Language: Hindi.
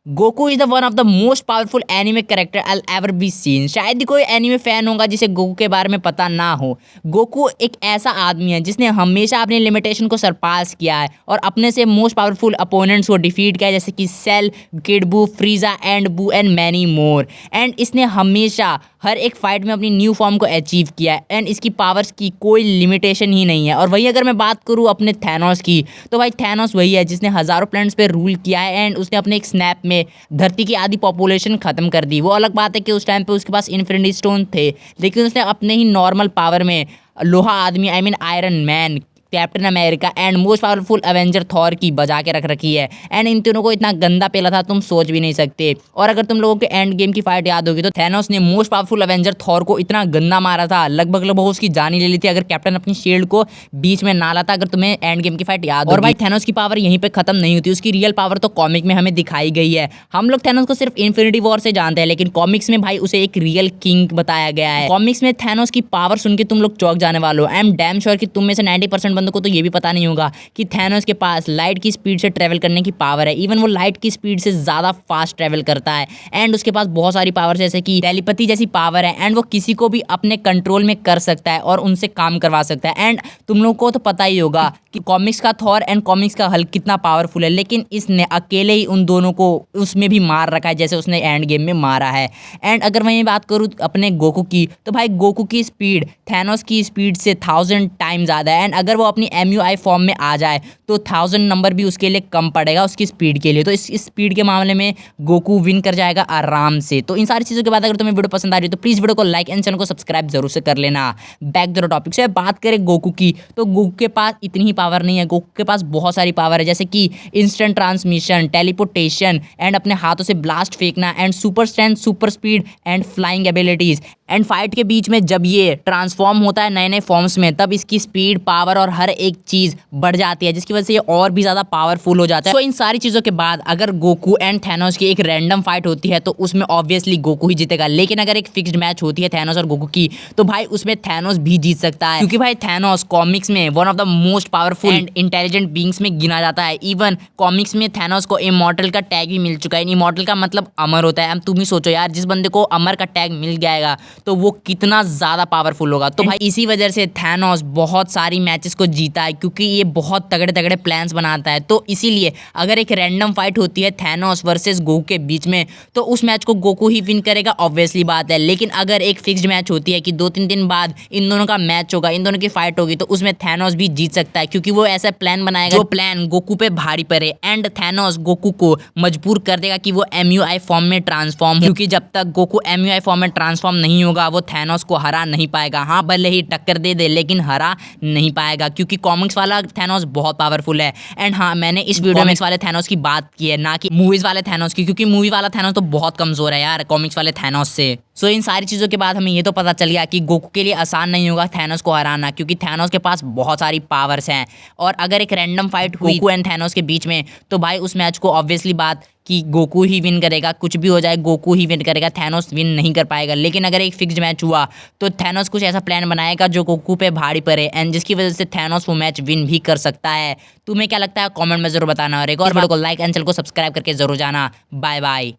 Goku is the one of the most powerful anime character I ever be seen. शायद ही कोई एनिमे फैन होगा जिसे गोकू के बारे में पता ना हो। गोकू एक ऐसा आदमी है जिसने हमेशा अपनी लिमिटेशन को सरपास किया है और अपने से मोस्ट पावरफुल अपोनेंट्स को डिफीट किया है, जैसे कि सेल, किड बू, फ्रीजा एंड बू एंड मैनी मोर। एंड इसने हमेशा हर एक फाइट में अपनी न्यू फॉर्म को अचीव किया है एंड इसकी पावर्स की कोई लिमिटेशन ही नहीं है। और वही अगर मैं बात करूँ अपने थैनोस की, तो भाई थैनोस वही है जिसने हज़ारों प्लैनेट्स पे रूल किया है एंड उसने अपने एक स्नैप में धरती की आधी पॉपुलेशन खत्म कर दी। वो अलग बात है कि उस टाइम पे उसके पास इन्फिनिटी स्टोन थे, लेकिन उसने अपने ही नॉर्मल पावर में लोहा आदमी I mean iron man, captain America and most powerful Avenger Thor की बजा के रख रखी है। एंड इन तीनों को इतना गंदा पेला था तुम सोच भी नहीं सकते। और अगर तुम लोगों के एंड गेम की फाइट याद होगी तो थैनोस ने मोस्ट पावरफुल एवेंजर थॉर को इतना गंदा मारा था, लगभग उसकी जान ही ले ली थी अगर कैप्टन अपनी शील्ड को बीच में ना लाता, अगर तुम्हें एंड गेम की फाइट याद हो। और भाई थैनोस की पावर यहीं पे खत्म नहीं होती, उसकी रियल पावर तो कॉमिक में हमें दिखाई गई है। हम लोग थैनोस को सिर्फ इन्फिनिटी वॉर से जानते हैं, लेकिन कॉमिक्स में भाई उसे एक रियल किंग बताया गया है। कॉमिक्स में थैनोस की पावर सुन के तुम लोग चौंक जाने वाले हो। आई एम डैम श्योर कि तुम में से 90% बंदों को तो ये भी पता नहीं होगा कि थैनोस के पास लाइट की स्पीड से ट्रैवल करने की पावर है। इवन वो लाइट की स्पीड से ज़्यादा फास्ट ट्रैवल करता है एंड उसके पास बहुत सारी पावर जैसे कि टेलीपैथी जैसी पावर है एंड वो किसी को भी अपने कंट्रोल में कर सकता है और उनसे काम करवा सकता है। एंड तुम लोगों को तो पता ही होगा कि कॉमिक्स का थॉर एंड कॉमिक्स का हल्क कितना पावरफुल है, लेकिन इसने अकेले ही उन दोनों को उसमें भी मार रखा है जैसे उसने एंड गेम में मारा है। एंड अगर मैं बात करूँ अपने गोकू की, तो भाई गोकू की स्पीड थैनोस की स्पीड से 1000 टाइम ज़्यादा है। एंड अगर वो अपनी MUI फॉर्म में आ जाए तो 1000 नंबर भी उसके लिए कम पड़ेगा उसकी स्पीड के लिए। तो इस स्पीड के मामले में गोकू विन कर जाएगा आराम से। तो इन सारी चीज़ों के बाद अगर तुम्हें वीडियो पसंद आ रही है तो प्लीज़ वीडियो को लाइक एंड चैनल को सब्सक्राइब जरूर से कर लेना। बैक टू द टॉपिक से बात करें गोकू की, तो गोकू के पास इतनी ही पावर नहीं है। गोकू के पास बहुत सारी पावर है जैसे कि इंस्टेंट ट्रांसमिशन, टेलीपोर्टेशन एंड अपने हाथों से ब्लास्ट फेंकना and super strength, super speed and flying abilities. And fight के बीच में जब ये ट्रांसफॉर्म होता है नए नए फॉर्म्स में, तब इसकी स्पीड, पावर और हर एक चीज़ बढ़ जाती है, जिसकी वजह से ये और भी ज़्यादा पावरफुल हो जाता है। तो इन सारी चीज़ों के बाद अगर गोकू एंड थैनोस की एक रैंडम फाइट होती है तो उसमें ऑब्वियसली गोकू ही जीतेगा। लेकिन अगर एक फिक्स्ड मैच होती है थैनोस और गोकू की, तो भाई उसमें थैनोस भी जीत सकता है, क्योंकि भाई थैनोस कॉमिक्स में one of the most powerful and intelligent beings में गिना जाता है। इवन कॉमिक्स में थैनोस को इमॉर्टल का टैग भी मिल चुका है। इमॉर्टल का मतलब अमर होता है। अब तुम ही सोचो यार, जिस बंदे को अमर का टैग मिल जाएगा तो वो कितना ज़्यादा पावरफुल होगा। तो भाई इसी वजह से थैनोस बहुत सारी मैचेस को जीता है, क्योंकि ये बहुत तगड़े तगड़े प्लान्स बनाता है। तो इसीलिए अगर एक रैंडम फाइट होती है थैनोस वर्सेस गोकू के बीच में, तो उस मैच को गोकू ही विन करेगा, ऑब्वियसली बात है। लेकिन अगर एक फिक्स्ड मैच होती है कि 2-3 दिन बाद इन दोनों का मैच होगा, इन दोनों की फाइट होगी, तो उसमें थैनोस भी जीत सकता है, क्योंकि वो ऐसा प्लान बनाएगा जो प्लान गोकू पे भारी पड़े एंड थैनोस गोकू को मजबूर कर देगा कि वो MUI फॉर्म में ट्रांसफॉर्म हो, क्योंकि जब तक गोकू MUI फॉर्म में ट्रांसफॉर्म नहीं होगा वो थैनोस को हरा नहीं पाएगा। हाँ, भले ही टक्कर दे दे लेकिन हरा नहीं पाएगा, क्योंकि कॉमिक्स वाला थैनोस बहुत पावरफुल है। एंड हाँ, मैंने इस वीडियो में वाले थैनोस की बात की है, ना कि मूवीज वाले थैनोस की, क्योंकि मूवी वाला थैनोस तो बहुत कमजोर है यार कॉमिक्स वाले थैनोस से। सो इन सारी चीज़ों के बाद हमें ये तो पता चल गया कि गोकू के लिए आसान नहीं होगा थैनोस को हराना, क्योंकि थैनोस के पास बहुत सारी पावर्स हैं। और अगर एक रैंडम फाइट हुई गोकू एंड थैनोस के बीच में, तो भाई उस मैच को ऑब्वियसली बात कि गोकू ही विन करेगा। कुछ भी हो जाए गोकू ही विन करेगा, थैनोस विन नहीं कर पाएगा। लेकिन अगर एक फिक्स्ड मैच हुआ तो थैनोस कुछ ऐसा प्लान बनाएगा जो गोकू पे भारी पड़े एंड जिसकी वजह से थैनोस वो मैच विन भी कर सकता है। तुम्हें क्या लगता है कमेंट में जरूर बताना, और एक और वीडियो को लाइक एंड चैनल को सब्सक्राइब करके जरूर जाना। Bye bye.